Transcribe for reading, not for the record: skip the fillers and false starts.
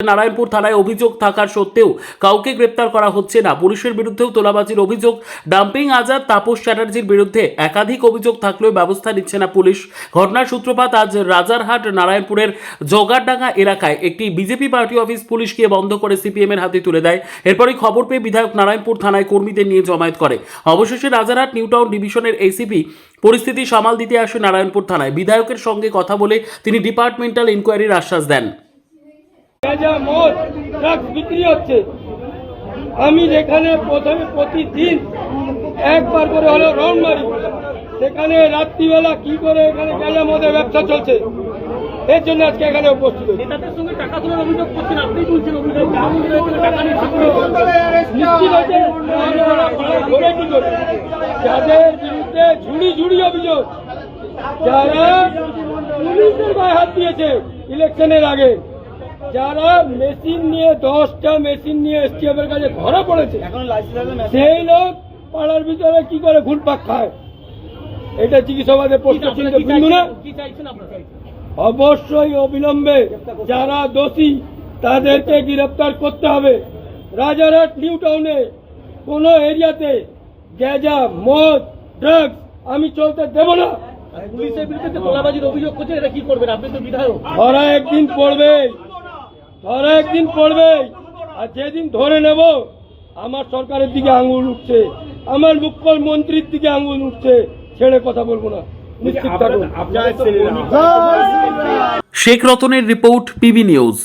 নারায়ণপুর থানায় অভিযোগ থাকার সত্ত্বেও কাউকে গ্রেপ্তার করা হচ্ছে না। পুলিশের বিরুদ্ধেও তোলাবাজির অভিযোগ। ডাম্পিং আজাদ তাপস চ্যাটার্জির বিরুদ্ধে একাধিক অভিযোগ থাকলেও ব্যবস্থা নিচ্ছে না পুলিশ। ঘটনার সূত্রপাত আজ রাজারহাট নারায়ণপুরের জগারডাঙ্গা এলাকায় একটি বিজেপি পার্টি অফিস পুলিশ গিয়ে বন্ধ করে সিপিএম এর হাতে তুলে দেয়। এরপরই খবর পেয়ে বিধায়ক নারায়ণপুর থানায় কর্মীদের নিয়ে জমায়েত করে। অবশেষে রাজারহাট নিউটাউন ডিভিশনের এসিপি পরিস্থিতি সামাল দিতে আসে নারায়ণপুর থানায়। বিধায়কের সঙ্গে কথা বলে তিনি ডিপার্টমেন্টাল ইনকোয়ারির আশ্বাস দেন। বিক্রি হচ্ছে, আমি যেখানে প্রথমে প্রতিদিন একবার করে হলো রাউন্ড মারি, সেখানে রাত্রিবেলা কি করে এখানে গেলে মদের ব্যবসা চলছে, এর জন্য আজকে এখানে উপস্থিত। নেতাদের সঙ্গে টাকা তোলার অভিযোগ করছেন, আপনি বলছেন অভিযোগ যাদের বিরুদ্ধে ঝুড়ি ঝুড়ি অভিযোগ, যারা পুলিশের গায়ে হাত দিয়েছে ইলেকশনের আগে, যারা মেশিন নিয়ে 10টা মেশিন নিয়ে এসটিএফ এর কাছে ধরা পড়েছে, সেই লোক পাড়ার ভিতরে কি করে ঘুরপাক খায়, এটা চিকিৎসাবাদে প্রশ্ন বিন্দু না। অবশ্যই অবিলম্বে যারা দোষী তাদেরকে গ্রেপ্তার করতে হবে। রাজারহাট নিউ টাউনে কোন এরিয়াতে গ্যাজা, মদ, ড্রাগস আমি চলতে দেব না। পুলিশের বিরুদ্ধে তোলাবাজির অভিযোগ করছে, এটা কি করবেন? আপনি তো বিধায়ক। ধরা একদিন পড়বে, ধরা একদিন পড়বে, আর যেদিন ধরে নেব আমার সরকারের দিকে আঙুল উঠছে, আমার মুখ্যমন্ত্রীর দিকে আঙুল উঠছে, ছেড়ে কথা বলবো না, নিশ্চিত থাকুন। শেখ রতনের রিপোর্ট, পিবি নিউজ।